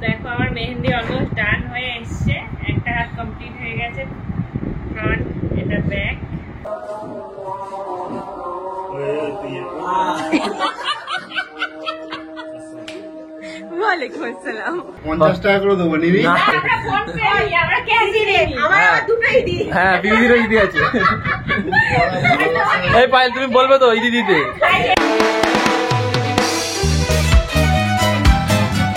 দেখো আমার mehndi almost done হয়ে এসছে, একটা হাত কমপ্লিট হয়ে গেছে, ফ্রন্ট, এটা ব্যাক। ওয়ালাইকুম আসসালাম। 50 টাকা করে দেবো, নিবি? আমরা ফোন পে করি, আমরা ক্যাশ দিই, আমরা দুটোই দিই। হ্যাঁ, বিউদিরও ইদি আছে। এই পায়েল, তুমি বলবে তো ইদি দিতে?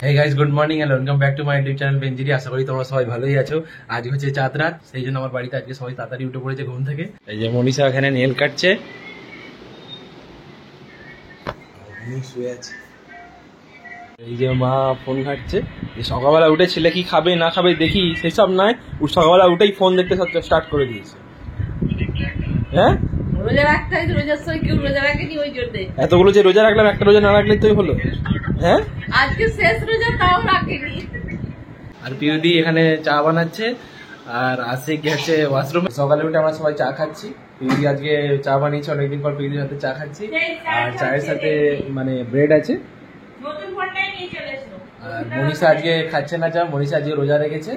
Hey guys, good morning and welcome back to my YouTube channel বেঞ্জিরি। আশা করি তোমরা সবাই ভালোই আছো। আজ হচ্ছে চাঁদ রাত, সেই জন্য আমার বাড়িতে আজকে সবাই তাড়াতাড়ি উঠে পড়েছে ঘুম থেকে। এই যে মনীষা এখানে নেল কাটছে, শুয়ে আছে। এই যে মা ফোন ঘাটছে। সকালবেলা উঠে ছেলে কি খাবে না খাবে দেখি সেসব নয়, সকালবেলা উঠেই ফোন দেখতে স্টার্ট করে দিয়েছে। হ্যাঁ, রোজা রাখতে হয়, রোজার সময় কেউ রোজা রাখেনি ওই জন্য। এতগুলো যে রোজা রাখলাম, একটা রোজা না রাখলেই তো হলো। হ্যাঁ, আজকে শেষ রোজা, তাও রাখেনি। আর পিউদি এখানে চা বানাচ্ছে আর আশিক গেছে ওয়াশরুমে। সকালে উঠে আমরা সবাই চা খাচ্ছি। পিউদি আজকে চা বানিয়েছে, অনেকদিন পর পিউদির সাথে চা খাচ্ছি। আর চায়ের সাথে মানে ব্রেড আছে। নতুন ফোনটাই নিয়ে চলে এসো। আর মনীষা আজকে খাচ্ছে না চা, মনীষা আজকে রোজা রেখেছে।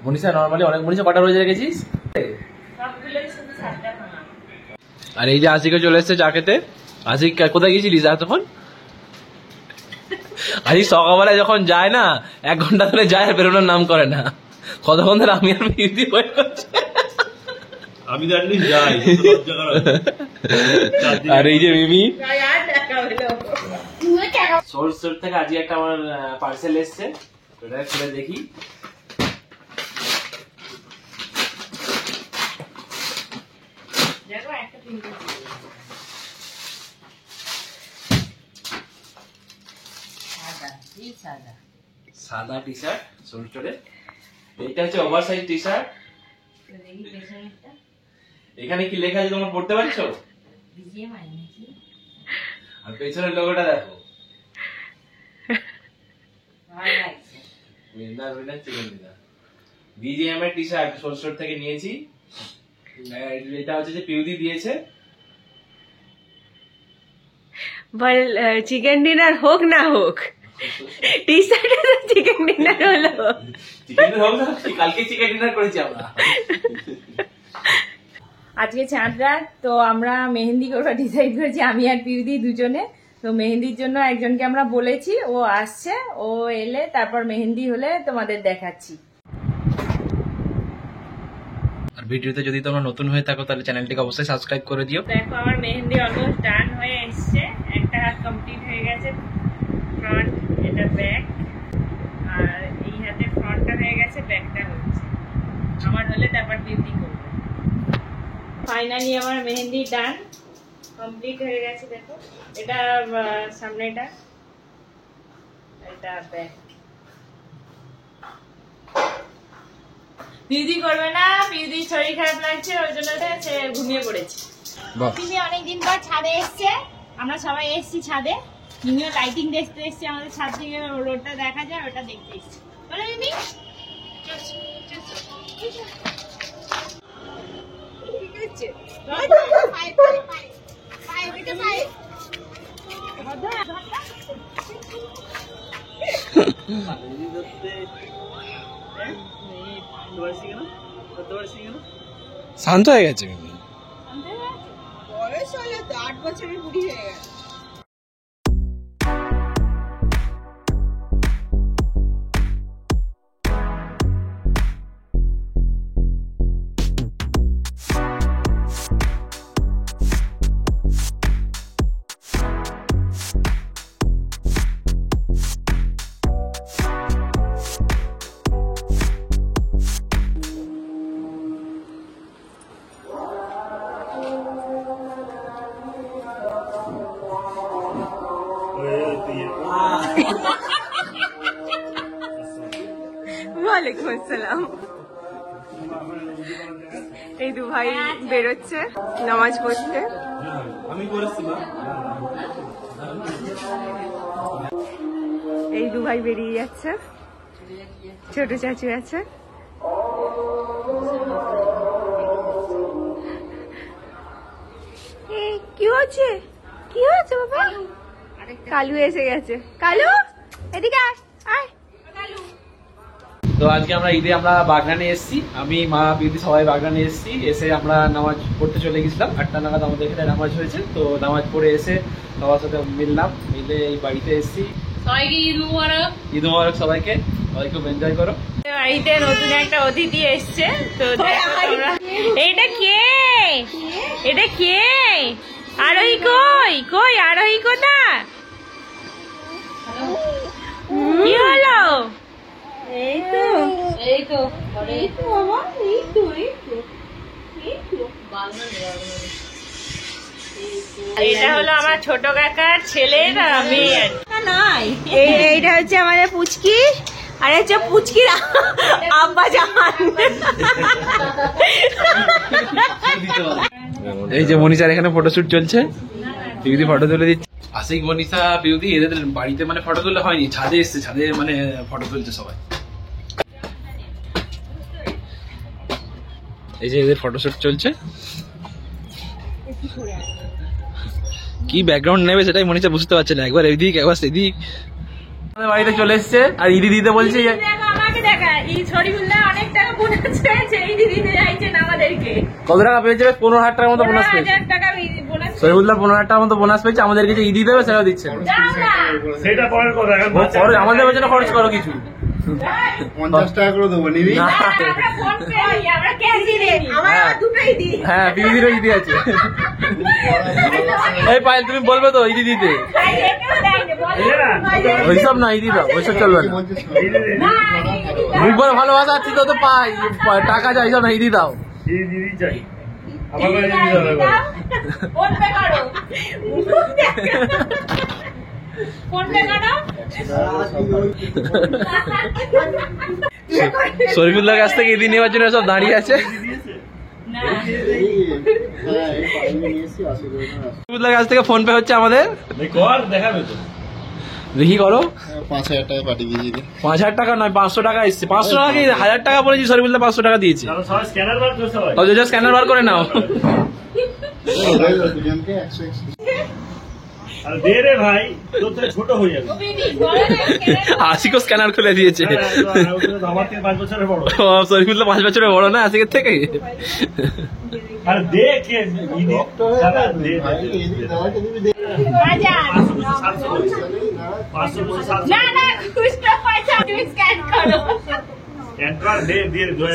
মনীষা নর্মালি অনেক, মনীষা কটা রোজা রেখেছিস? সবগুলোই শুধু 7টা ভাঙা। আর এই যে আশিকও চলে এসছে চা খেতে। আশিক কোথায় গেছিলিস তখন? আজকে সকালবেলা যখন যায় না, 1 ঘন্টা ধরে যায় আর বেরোনোর নাম করে না। কতক্ষণ ধরে আমি আর পিউদি ওয়েট করছি। আমি তো অ্যাটলিস্ট যাই। আর এই যে মিমি আর দেখা হলো। সোর্স থেকে আজকে একটা আমার পার্সেল এসছে, ওটা খুলে দেখি। দেখো একটা পিঙ্ক সাদা টি শার্ট সোল্ডারে। এইটা হচ্ছে ওভার সাইজ টি শার্ট। দেখি পেছনেরটা এখানে কি লেখা আছে তোমরা পড়তে পারছো? বিজিএম আই নাকি? আর পেছনের লোগোটা দেখো, ভালো লাগছে। Winner winner chicken dinner. BGM এর টি শার্ট সোল্ডার থেকে নিয়েছি। এটা হচ্ছে যে পিউদি দিয়েছে। বল চিকেন ডিনার হোক না হোক, টি শার্টে তো চিকেন ডিনার হলো। চিকেন হোক না, কালকে চিকেন ডিনার করেছি আমরা। আজকে চাঁদ রাত, তো আমরা মেহেন্দি করা ডিসাইড করেছি আমি আর পিউদি দুজনে। তো মেহেন্দির জন্য একজনকে আমরা বলেছি, ও আসছে, ও এলে তারপর মেহেন্দি হলে তোমাদের দেখাচ্ছি। আর ভিডিওতে যদি তোমরা নতুন হয়ে থাকো তাহলে চ্যানেলটিকে অবশ্যই সাবস্ক্রাইব করে দিও। দেখো আমার মেহেন্দি অলমোস্ট ডান হয়ে এসছে, একটা হাত কমপ্লিট হয়ে গেছে, ফ্রন্ট, এটা ব্যাক। আর এই হাতে ফ্রন্টটা হয়ে গেছে, ব্যাকটা হচ্ছে। আমার হলে তারপর পিউদি করবো। ফাইনালি আমার মেহেন্দি ডান কমপ্লিট হয়ে গেছে। দেখো এটা সামনেটা, এটা ব্যাক। পিউদি করবে না, পিউদির শরীর খারাপ লাগছে, ওই জন্য সে ঘুমিয়ে পড়েছে। পিউদি অনেকদিন পর ছাদে এসছে, আমরা সবাই এসছি ছাদে। মিমিও লাইটিং দেখতে এসছি, আমাদের ছাদ থেকে রোডটা দেখা যায়, ওটা দেখতে এসছি। বলো মিমি, শান্ত হয়ে গেছে। বয়স হলে তো 8 বছরের বুড়ি হয়ে গেছে। ওয়ালাইকুম আসসালাম। এই দু ভাই বেরোচ্ছে নামাজ পড়তে। এই দু ভাই বেরিয়ে যাচ্ছে, ছোট চাচু আছে। কি হচ্ছে, কি হচ্ছে বাবা? কালু এসে গেছে। কালু এদিকে আয়, আয়। তো আজকে আমরা ঈদে আমরা বাগনানে এসেছি, আমি মা বিউটি সবাই বাগনানে এসেছি। এসে আমরা নামাজ পড়তে চলে গেছিলাম, 8টা নাগাদ আমাদের এখানে নামাজ হয়েছে। তো নামাজ পড়ে এসে সবার সাথে মিললাম, মিলে এই বাড়িতে এসেছি। সবাইকে ঈদ মুবারক। ঈদ মুবারক সবাইকে, সবাই খুব এনজয় করো। বাড়িতে নতুন একটা অতিথি এসছে, তো এটা কে? এটা কে? আরোহী কই? কই আরোহী কোথা? কি হলো? এটা হলো আমার ছোট কাকার ছেলের মেয়ে। এইটা হচ্ছে আমাদের পুচকি, আর হচ্ছে পুচকির আব্বা জান। এই যে মনীষার এখানে ফটোশুট চলছে, বিউটি ফটো তুলে দিচ্ছে। আশিক, মনীষা, বিউটি এদের বাড়িতে মানে ফটো তুলে হয়নি, ছাদে এসছে, ছাদে মানে ফটো তুলছে সবাই। এই যে এদের ফটোশুট চলছে। কি ব্যাকগ্রাউন্ড নেবে সেটাই মনীষা বুঝতে পারছে না, একবার এদিক একবার সেদিক। আমাদের বাড়িতে চলে এসছে আর ঈদি দিতে বলছে। আমাকে দেখা, এই শরীফুল্লাহ অনেক টাকা বোনাস পেয়েছে, ঈদি দিতে চাইছেন আমাদেরকে। কত টাকা পেয়েছে? 15,000 টাকার মতো বোনাস পেয়েছে। 15,000 টাকা বোনাস। শরীফুল্লাহ 15,000 টাকার মতো বোনাস পেয়েছে, আমাদেরকে যে ঈদি দেবে সেটাও দিচ্ছে না। সেটা পরের কথা, এখন আমাদের পেছনে খরচ করো কিছু। 50 টাকা করে দেবো নিবি? আমরা ফোন পে করি, আমরা ক্যাশ দিয়ে দিই। আমরা দুটোই দিই। হ্যাঁ, বিউটিরও ঈদি আছে। এই পায়েল তুমি বলবে তো ঈদি দিতে? ওইসব না, ঈদি দাও, ওইসব চলবে না। মুখ বড় ভালোবাসা আছে তো পাই, টাকা চাই সব না, ঈদি দাও। দিদি চাই আমার কাছে দিদি দাও। ফোন পে করো, ফোন পে করো। শরীফুল্লাহ কাছ থেকে ঈদি নেওয়ার জন্য সব দাঁড়িয়ে আছে। শরীফুল্লাহ কাছ থেকে ফোন পে হচ্ছে আমাদের। দেখাবে তো, দেখি করো। 5,000 টাকা পাঠিয়ে দিয়েছি। 5,000 টাকা নয়, 500 টাকা এসছে। 500 টাকা কি 1000 টাকা বলেছি, শরীফুল্লাহ 500 টাকা দিয়েছে। স্ক্যানার বার করতে হয়, স্ক্যানার বার করে নাও। দুজনকে 100 আর দে রে ভাই, তোর তো ছোট হয়ে যাবে। আশিকও স্ক্যানার খুলে দিয়েছে। আমার থেকে 5 বছরের বড়। শরীফুল্লাহ 5 বছরের বড় না আশিকের থেকে। আর দে কে ঈদি দাদা দে দে। না না, খুচরা পয়সা তুমি স্ক্যান করো।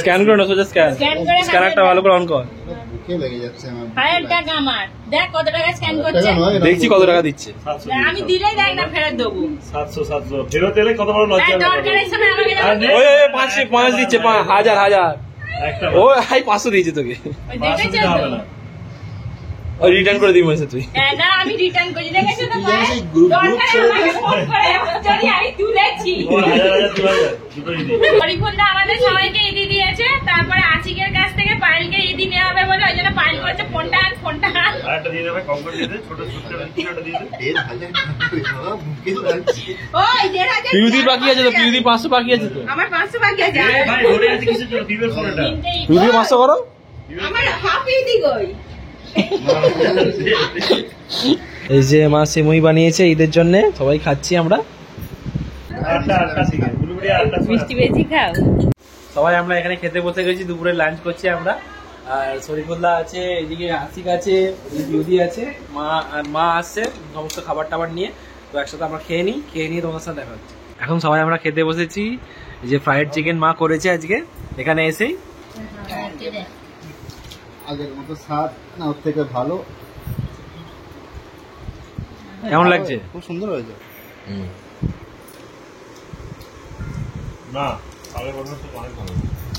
স্ক্যান করো না, সোজা স্ক্যান। স্ক্যানারটা ভালো করে অন কর। বুকে লেগে যাচ্ছে আমার। 1000 টাকা আমার, দেখ কত টাকা স্ক্যান করছে। দেখছি কত টাকা দিচ্ছে। আমি দিলেই দেখ না, ফেরত দেবো। 700 ফেরত এলে কত বড় লজ্জা লাগে। দরকারের সময় আমাকে ওই 5 দিচ্ছে, 1000 একটা ও হাই 500 দিয়েছে তোকে। দেখেছো তো? হবে না, ওই রিটার্ন করে দিই মনে তুই। না আমি রিটার্ন করি, দেখেছো তো? দরকারে আমাকে ফোন করে যদি আমি তুলেছি। 1000 2000 দুটোই দিই। শরীফুল্লাহ আমাদের সবাইকে ঈদি দিয়েছে, তারপরে আশিকের কাছ থেকে পায়েলকে ঈদি নেওয়া হবে বলে ওই জন্য পায়েল করেছে ফোনটা আন, ফোনটা আন। আরেকটা দিয়ে দেবে, কম করে দিয়ে দে, ছোট ছোট একটা দিয়ে দে। 1,000 বুকে লাগছে। ওই 1,500 পিউদি বাকি আছে তো, পিউদি 500 বাকি আছে তো। আমার 500 বাকি আছে। এ ভাই ধরে আছে কিসের জন্য? দিবের ফোনটা পিউদি 500 করো। আমার হাফ ঈদি কই? এই যে মা সিমুই বানিয়েছে ঈদের জন্য, সবাই খাচ্ছি আমরা। আটটা থেকে বুলুবুড়ি 8টা মিষ্টি বেশি খাও। সবাই আমরা এখানে খেতে বসে গেছি, দুপুরে লাঞ্চ করছি আমরা। আর শরীফুল্লাহ আছে, এদিকে আশিক আছে, ওদিকে পিউদি আছে, মা আসছে সমস্ত খাবার টাবার নিয়ে। তো একসাথে আমরা খেয়ে নিয়ে তোমার সাথে দেখা হচ্ছে। এখন সবাই আমরা খেতে বসেছি। এই যে ফ্রাইড চিকেন মা করেছে আজকে এখানে এসেই। আগের মতো স্বাদ না, ওর থেকে ভালো। কেমন লাগছে? খুব সুন্দর হয়েছে। না আগে বলবো তো অনেক ভালো।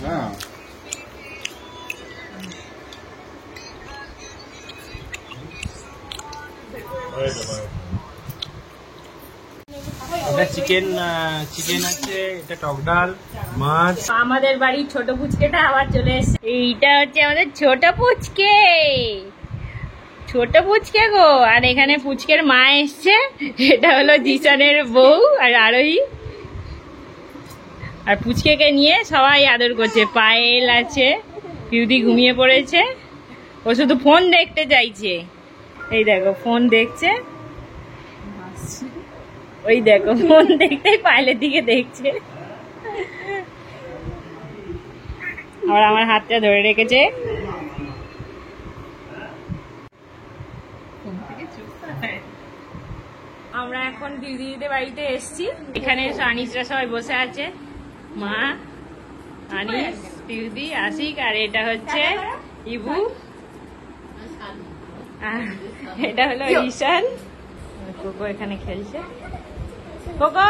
হ্যাঁ এটা চিকেন আছে, এটা টক ডাল, মাছ। আমাদের বাড়ির ছোট পুচকেটা আবার চলে এসেছে। এইটা হচ্ছে আমাদের ছোট পুচকে, ছোট পুচকে গো। আর এখানে পুচকের মা এসছে, এটা হলো জিসানের বউ আর আরোহী। আর পুচকেকে নিয়ে সবাই আদর করছে। পায়েল আছে, পিউদি ঘুমিয়ে পড়েছে, ও শুধু ফোন দেখতে চাইছে। এই দেখো ফোন দেখছে, ওই দেখো ফোন দেখতে পায়েলের দিকে দেখছে। ওরা আমার হাতটা ধরে রেখেছে। আমরা এখন দিদিদের বাড়িতে এসেছি। এখানে আনিসরা সবাই বসে আছে, মা, আনিস, দিদি, আশিক, আর এটা হচ্ছে ইবু, এটা হলো ঈশান। কোকো এখানে খেলছে। কোকো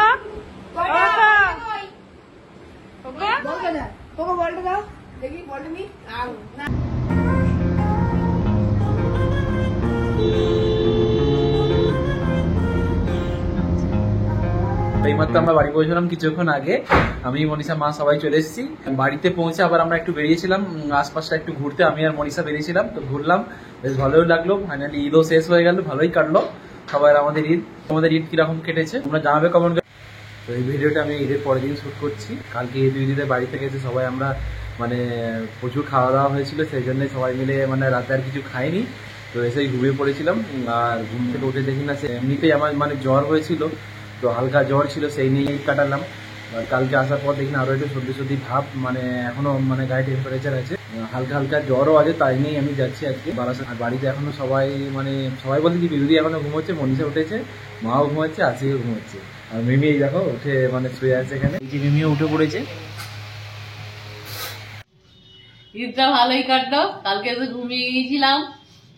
এইমাত্র আমরা বাড়ি পৌঁছলাম কিছুক্ষণ আগে। আমি, মনীষা, মা সবাই চলে এসেছি। বাড়িতে পৌঁছে আবার আমরা একটু বেরিয়েছিলাম আশপাশটা একটু ঘুরতে। আমি আর মনীষা বেরিয়েছিলাম, তো ঘুরলাম, বেশ ভালোই লাগলো। ফাইনালি ঈদও শেষ হয়ে গেল, ভালোই কাটলো সবাই। আমাদের ঈদ কিরকম কেটেছে তোমরা জানাবে কমেন্ট করে। তো এই ভিডিওটা আমি ঈদের পরের দিন শ্যুট করছি। কালকে ঈদ দিদিদের বাড়ি থেকে এসে সবাই আমরা মানে প্রচুর খাওয়া দাওয়া হয়েছিল, সেই জন্যই সবাই মিলে মানে রাতে আর কিছু খাইনি। তো এসেই ঘুমিয়ে পড়েছিলাম, আর ঘুম থেকে উঠে দেখি না, সে এমনিতেই আমার মানে জ্বর হয়েছিল, তো হালকা জ্বর ছিল, সেই নিয়ে ঈদ কাটালাম। আর কালকে আসার পর দেখি না আরো একটু সর্দি সর্দি ভাব, মানে এখনো মানে গায়ে টেম্পারেচার আছে, হালকা হালকা জ্বরও আছে, তাই নিয়েই আমি যাচ্ছি আজকে বারাসাত। আর বাড়িতে এখনো সবাই মানে সবাই বলতে কি বিরোধী এখনো ঘুমোচ্ছে, মনীষা উঠেছে, মাও ঘুমাচ্ছে, আশিও ঘুমোচ্ছে, আর মিমি এই দেখো উঠে মানে শুয়ে আছে এখানে। এই যে মিমিও উঠে পড়েছে। ঈদটা ভালোই কাটলো, কালকে তো ঘুমিয়ে গিয়েছিলাম।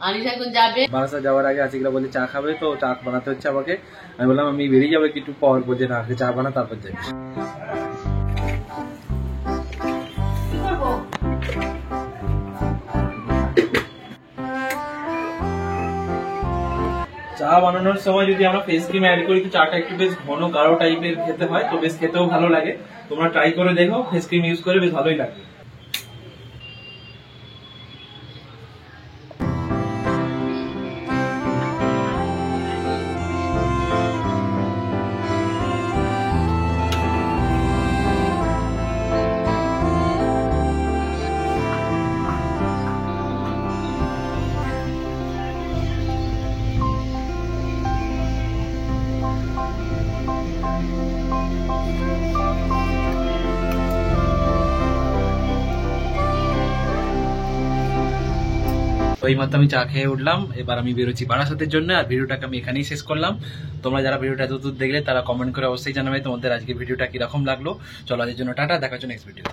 আনিস এখন যাবে বারাসাত যাওয়ার আগে আশিকরা বলছে চা খাবে, তো চা বানাতে হচ্ছে আমাকে। আমি বললাম আমি বেরিয়ে যাবো একটু পর, বলছে না আগে চা বানা তারপর যাবে। চা বানানোর সময় যদি আমরা ফেস ক্রিম অ্যাড করি তো চাটা একটু বেশ ঘন গাঢ় টাইপের খেতে হয়, তো বেশ খেতেও ভালো লাগে। তোমরা ট্রাই করে দেখো, ফেস ক্রিম ইউজ করে বেশ ভালোই লাগবে। তো এইমাত্র আমি চা খেয়ে উঠলাম, এবার আমি বেরোচ্ছি বারাসাতের জন্য। আর ভিডিওটাকে আমি এখানেই শেষ করলাম। তোমরা যারা ভিডিওটা এতদূর দেখলে তারা কমেন্ট করে অবশ্যই জানাবে তোমাদের আজকে ভিডিওটা কিরকম লাগলো। চলো আজকের জন্য টাটা, দেখা হচ্ছে নেক্সট ভিডিও।